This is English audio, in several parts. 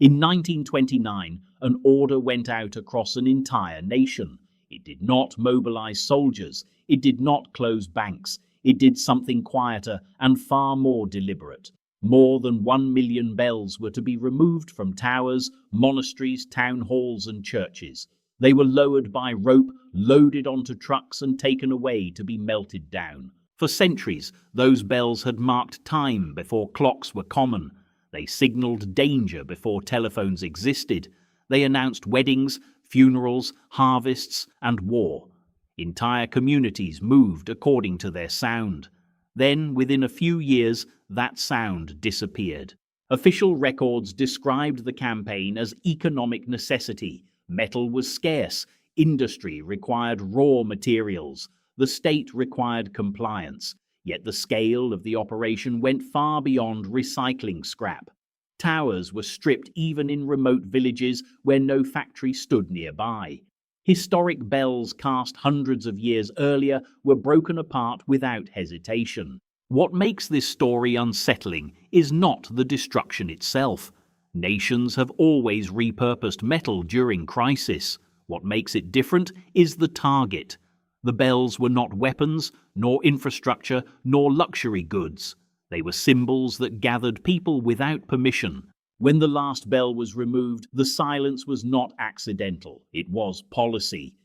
In 1929, an order went out across an entire nation. It did not mobilize soldiers. It did not close banks. It did something quieter and far more deliberate. More than 1 million bells were to be removed from towers, monasteries, town halls, and churches. They were lowered by rope, loaded onto trucks, and taken away to be melted down. For centuries, those bells had marked time before clocks were common. They signaled danger before telephones existed. They announced weddings, funerals, harvests, and war. Entire communities moved according to their sound. Then, within a few years, that sound disappeared. Official records described the campaign as economic necessity. Metal was scarce. Industry required raw materials. The state required compliance. Yet the scale of the operation went far beyond recycling scrap. Towers were stripped even in remote villages where no factory stood nearby. Historic bells cast hundreds of years earlier were broken apart without hesitation. What makes this story unsettling is not the destruction itself. Nations have always repurposed metal during crisis. What makes it different is the target. The bells were not weapons, nor infrastructure, nor luxury goods. They were symbols that gathered people without permission. When the last bell was removed, the silence was not accidental. It was policy.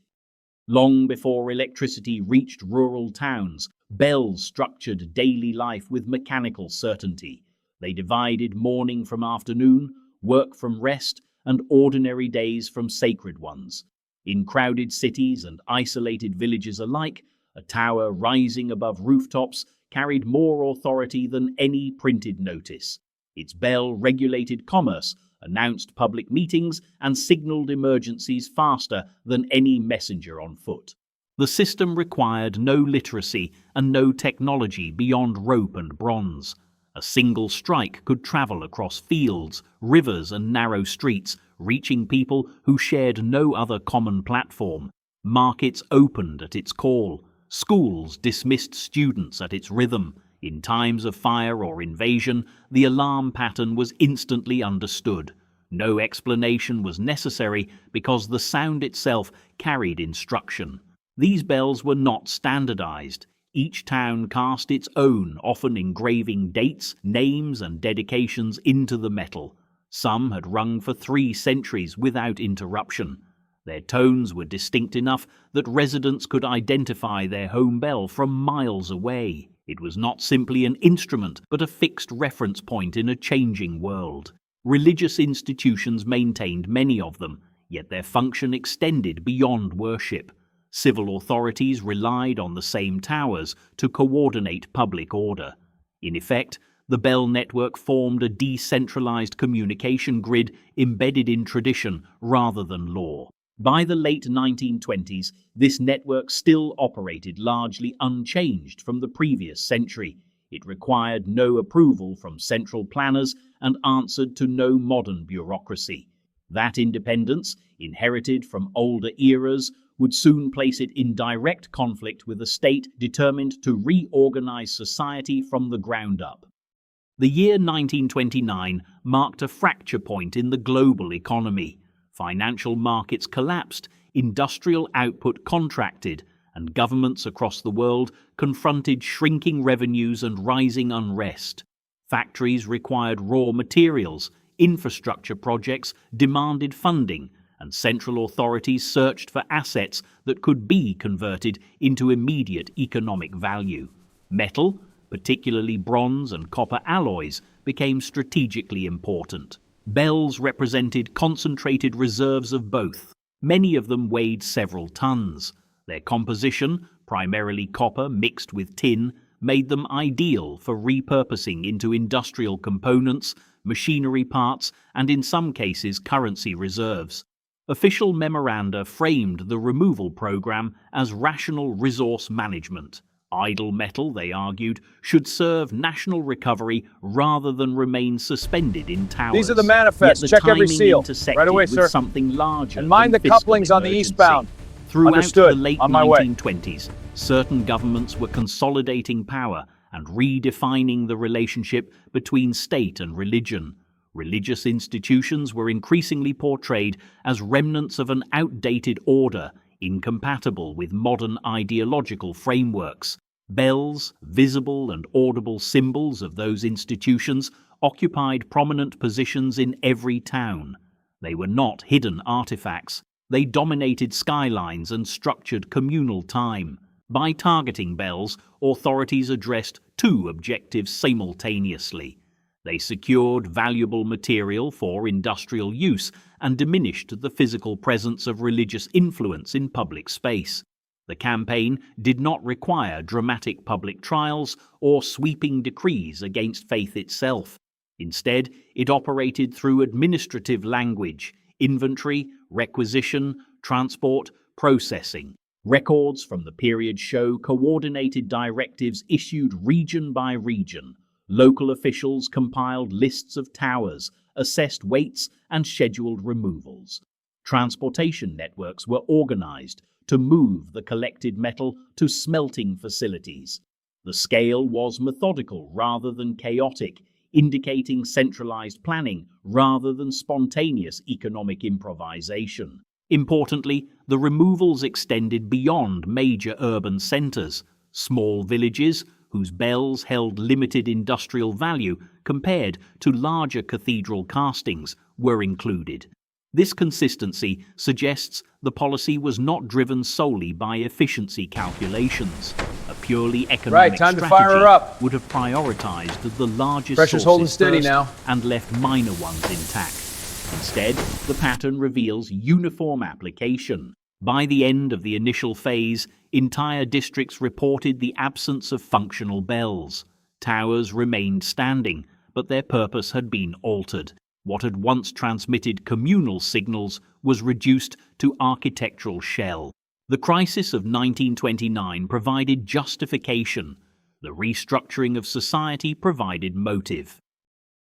Long before electricity reached rural towns, bells structured daily life with mechanical certainty. They divided morning from afternoon, work from rest, and ordinary days from sacred ones. In crowded cities and isolated villages alike, a tower rising above rooftops carried more authority than any printed notice. Its bell regulated commerce, announced public meetings, and signaled emergencies faster than any messenger on foot. The system required no literacy and no technology beyond rope and bronze. A single strike could travel across fields, rivers, and narrow streets, reaching people who shared no other common platform. Markets opened at its call. Schools dismissed students at its rhythm. In times of fire or invasion, the alarm pattern was instantly understood. No explanation was necessary because the sound itself carried instruction. These bells were not standardized. Each town cast its own, often engraving dates, names, and dedications into the metal. Some had rung for 3 centuries without interruption. Their tones were distinct enough that residents could identify their home bell from miles away. It was not simply an instrument, but a fixed reference point in a changing world. Religious institutions maintained many of them, yet their function extended beyond worship. Civil authorities relied on the same towers to coordinate public order. In effect, the bell network formed a decentralized communication grid embedded in tradition rather than law. By the late 1920s, this network still operated largely unchanged from the previous century. It required no approval from central planners and answered to no modern bureaucracy. That independence, inherited from older eras, would soon place it in direct conflict with a state determined to reorganize society from the ground up. The year 1929 marked a fracture point in the global economy. Financial markets collapsed, industrial output contracted, and governments across the world confronted shrinking revenues and rising unrest. Factories required raw materials, infrastructure projects demanded funding, and central authorities searched for assets that could be converted into immediate economic value. Metal, particularly bronze and copper alloys, became strategically important. Bells represented concentrated reserves of both. Many of them weighed several tons. Their composition, primarily copper mixed with tin, made them ideal for repurposing into industrial components, machinery parts, and in some cases currency reserves. Official memoranda framed the removal program as rational resource management. Idle metal, they argued, should serve national recovery rather than remain suspended in towers. These are the manifests. Check every seal. Right away, sir. Something larger and mind the couplings on the eastbound. Throughout the late 1920s, certain governments were consolidating power and redefining the relationship between state and religion. Religious institutions were increasingly portrayed as remnants of an outdated order, incompatible with modern ideological frameworks. Bells, visible and audible symbols of those institutions, occupied prominent positions in every town. They were not hidden artifacts. They dominated skylines and structured communal time. By targeting bells, authorities addressed two objectives simultaneously. They secured valuable material for industrial use and diminished the physical presence of religious influence in public space. The campaign did not require dramatic public trials or sweeping decrees against faith itself. Instead, it operated through administrative language, inventory, requisition, transport, processing. Records from the period show coordinated directives issued region by region. Local officials compiled lists of towers, assessed weights, and scheduled removals. Transportation networks were organized to move the collected metal to smelting facilities. The scale was methodical rather than chaotic, indicating centralized planning rather than spontaneous economic improvisation. Importantly, the removals extended beyond major urban centers. Small villages, whose bells held limited industrial value compared to larger cathedral castings, were included. This consistency suggests the policy was not driven solely by efficiency calculations. A purely economic strategy would have prioritized the largest sources first and left minor ones intact. Instead, the pattern reveals uniform application. By the end of the initial phase, entire districts reported the absence of functional bells. Towers remained standing, but their purpose had been altered. What had once transmitted communal signals was reduced to architectural shell. The crisis of 1929 provided justification. The restructuring of society provided motive.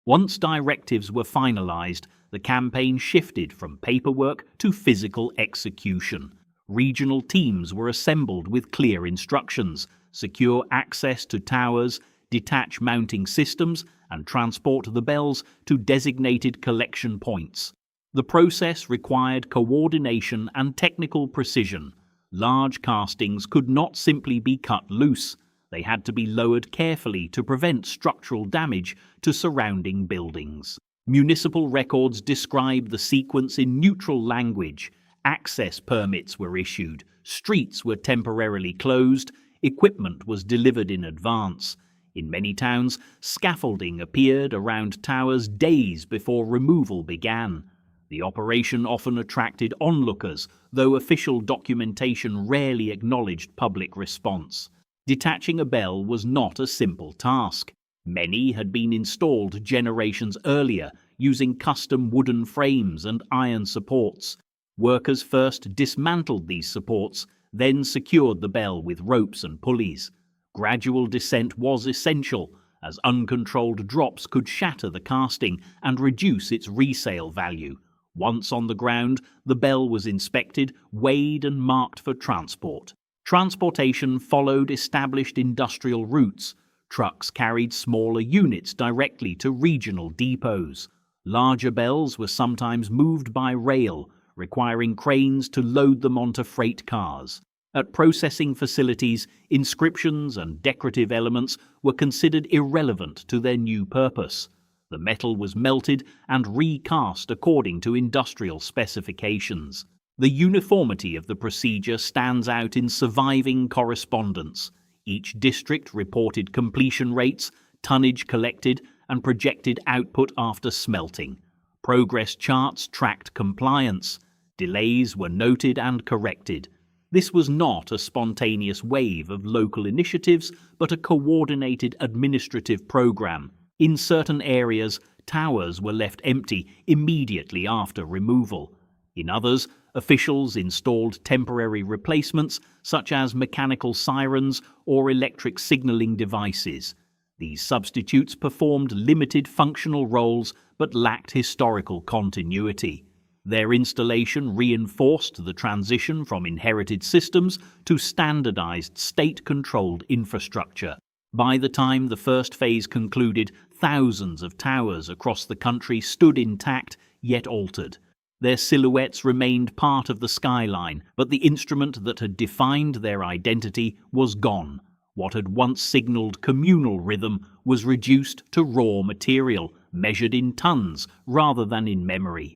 Once directives were finalized, the campaign shifted from paperwork to physical execution. Regional teams were assembled with clear instructions: secure access to towers, detach mounting systems, and transport the bells to designated collection points. The process required coordination and technical precision. Large castings could not simply be cut loose. They had to be lowered carefully to prevent structural damage to surrounding buildings. Municipal records describe the sequence in neutral language. Access permits were issued, streets were temporarily closed, equipment was delivered in advance. In many towns, scaffolding appeared around towers days before removal began. The operation often attracted onlookers, though official documentation rarely acknowledged public response. Detaching a bell was not a simple task. Many had been installed generations earlier, using custom wooden frames and iron supports. Workers first dismantled these supports, then secured the bell with ropes and pulleys. Gradual descent was essential, as uncontrolled drops could shatter the casting and reduce its resale value. Once on the ground, the bell was inspected, weighed and marked for transport. Transportation followed established industrial routes. Trucks carried smaller units directly to regional depots. Larger bells were sometimes moved by rail, requiring cranes to load them onto freight cars. At processing facilities, inscriptions and decorative elements were considered irrelevant to their new purpose. The metal was melted and recast according to industrial specifications. The uniformity of the procedure stands out in surviving correspondence. Each district reported completion rates, tonnage collected, and projected output after smelting. Progress charts tracked compliance. Delays were noted and corrected. This was not a spontaneous wave of local initiatives, but a coordinated administrative program. In certain areas, towers were left empty immediately after removal. In others, officials installed temporary replacements, such as mechanical sirens or electric signaling devices. These substitutes performed limited functional roles but lacked historical continuity. Their installation reinforced the transition from inherited systems to standardized state-controlled infrastructure. By the time the first phase concluded, thousands of towers across the country stood intact, yet altered. Their silhouettes remained part of the skyline, but the instrument that had defined their identity was gone. What had once signaled communal rhythm was reduced to raw material, measured in tons rather than in memory.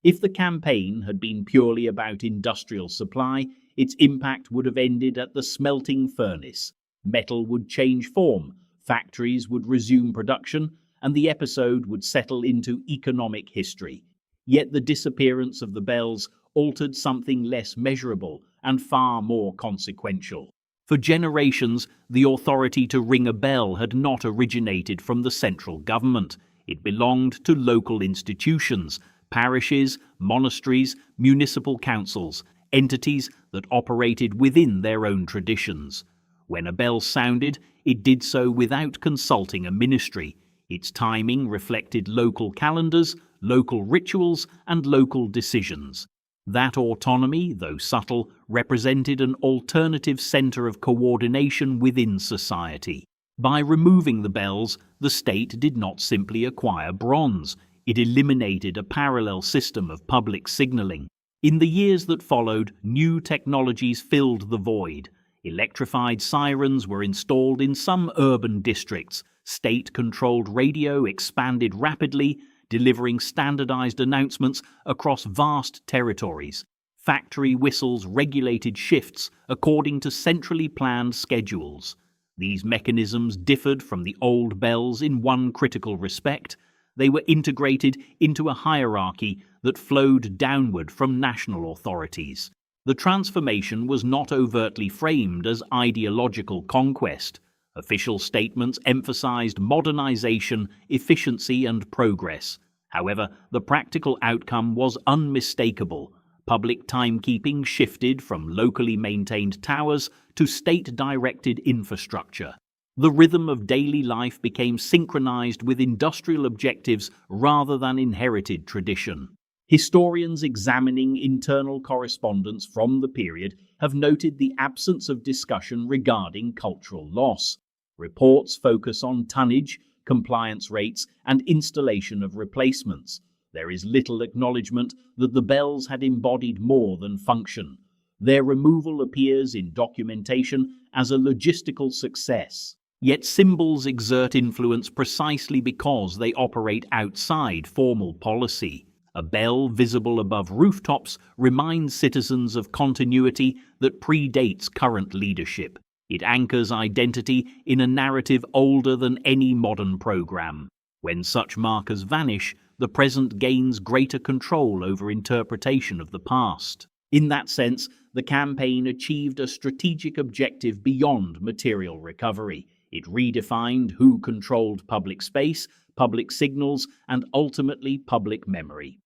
If the campaign had been purely about industrial supply, its impact would have ended at the smelting furnace. Metal would change form, factories would resume production, and the episode would settle into economic history. Yet the disappearance of the bells altered something less measurable and far more consequential. For generations, the authority to ring a bell had not originated from the central government. It belonged to local institutions, parishes, monasteries, municipal councils, entities that operated within their own traditions. When a bell sounded, it did so without consulting a ministry. Its timing reflected local calendars, local rituals, and local decisions. That autonomy, though subtle, represented an alternative centre of coordination within society. By removing the bells, the state did not simply acquire bronze. It eliminated a parallel system of public signalling. In the years that followed, new technologies filled the void. Electrified sirens were installed in some urban districts. State-controlled radio expanded rapidly, delivering standardized announcements across vast territories. Factory whistles regulated shifts according to centrally planned schedules. These mechanisms differed from the old bells in one critical respect. They were integrated into a hierarchy that flowed downward from national authorities. The transformation was not overtly framed as ideological conquest. Official statements emphasized modernization, efficiency, and progress. However, the practical outcome was unmistakable. Public timekeeping shifted from locally maintained towers to state-directed infrastructure. The rhythm of daily life became synchronized with industrial objectives rather than inherited tradition. Historians examining internal correspondence from the period have noted the absence of discussion regarding cultural loss. Reports focus on tonnage, compliance rates, and installation of replacements. There is little acknowledgement that the bells had embodied more than function. Their removal appears in documentation as a logistical success. Yet symbols exert influence precisely because they operate outside formal policy. A bell visible above rooftops reminds citizens of continuity that predates current leadership. It anchors identity in a narrative older than any modern program. When such markers vanish, the present gains greater control over interpretation of the past. In that sense, the campaign achieved a strategic objective beyond material recovery. It redefined who controlled public space, public signals, and ultimately public memory.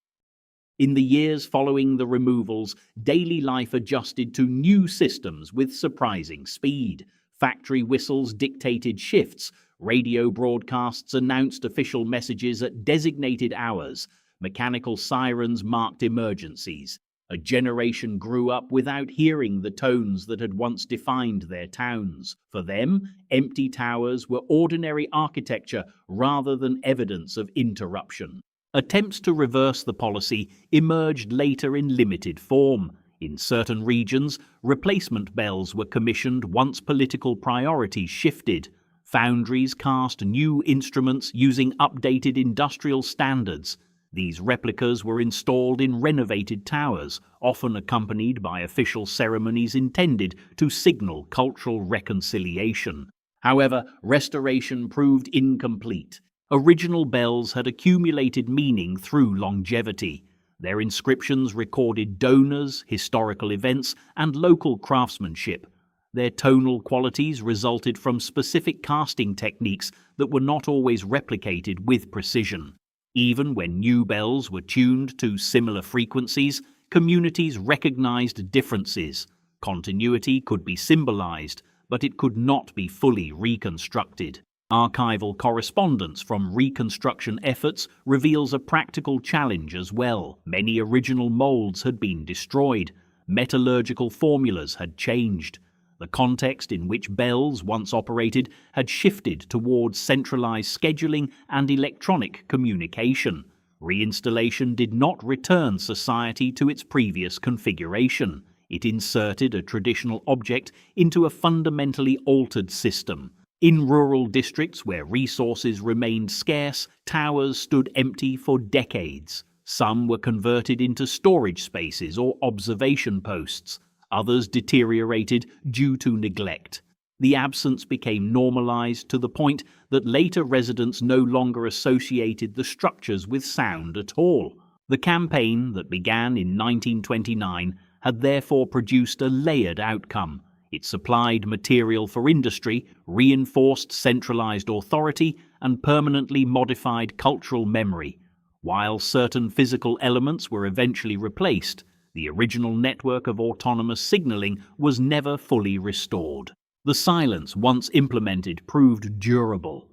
In the years following the removals, daily life adjusted to new systems with surprising speed. Factory whistles dictated shifts, radio broadcasts announced official messages at designated hours, mechanical sirens marked emergencies. A generation grew up without hearing the tones that had once defined their towns. For them, empty towers were ordinary architecture rather than evidence of interruption. Attempts to reverse the policy emerged later in limited form. In certain regions, replacement bells were commissioned once political priorities shifted. Foundries cast new instruments using updated industrial standards. These replicas were installed in renovated towers, often accompanied by official ceremonies intended to signal cultural reconciliation. However, restoration proved incomplete. Original bells had accumulated meaning through longevity. Their inscriptions recorded donors, historical events, and local craftsmanship. Their tonal qualities resulted from specific casting techniques that were not always replicated with precision. Even when new bells were tuned to similar frequencies, communities recognized differences. Continuity could be symbolized, but it could not be fully reconstructed. Archival correspondence from reconstruction efforts reveals a practical challenge as well. Many original molds had been destroyed. Metallurgical formulas had changed. The context in which bells once operated had shifted towards centralized scheduling and electronic communication. Reinstallation did not return society to its previous configuration. It inserted a traditional object into a fundamentally altered system. In rural districts where resources remained scarce, towers stood empty for decades. Some were converted into storage spaces or observation posts. Others deteriorated due to neglect. The absence became normalized to the point that later residents no longer associated the structures with sound at all. The campaign that began in 1929 had therefore produced a layered outcome. It supplied material for industry, reinforced centralized authority, and permanently modified cultural memory. While certain physical elements were eventually replaced, the original network of autonomous signaling was never fully restored. The silence once implemented proved durable.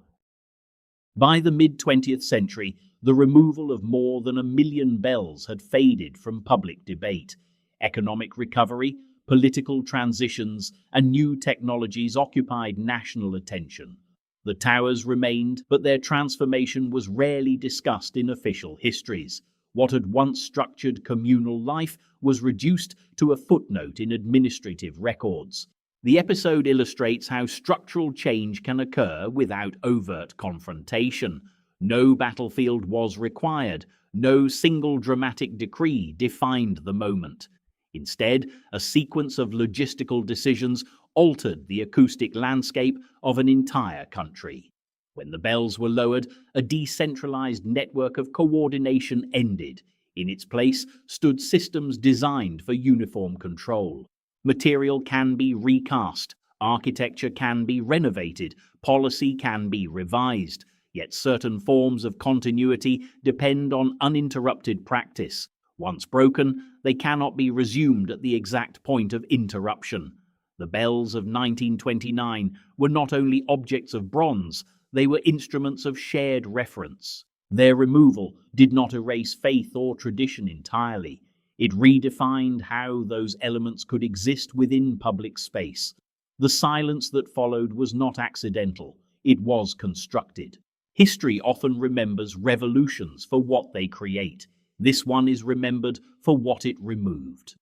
By the mid-20th century, the removal of more than 1 million bells had faded from public debate. Economic recovery, political transitions, and new technologies occupied national attention. The towers remained, but their transformation was rarely discussed in official histories. What had once structured communal life was reduced to a footnote in administrative records. The episode illustrates how structural change can occur without overt confrontation. No battlefield was required. No single dramatic decree defined the moment. Instead, a sequence of logistical decisions altered the acoustic landscape of an entire country. When the bells were lowered, a decentralized network of coordination ended. In its place stood systems designed for uniform control. Material can be recast, architecture can be renovated, policy can be revised, yet certain forms of continuity depend on uninterrupted practice. Once broken, they cannot be resumed at the exact point of interruption. The bells of 1929 were not only objects of bronze, they were instruments of shared reference. Their removal did not erase faith or tradition entirely. It redefined how those elements could exist within public space. The silence that followed was not accidental, it was constructed. History often remembers revolutions for what they create. This one is remembered for what it removed.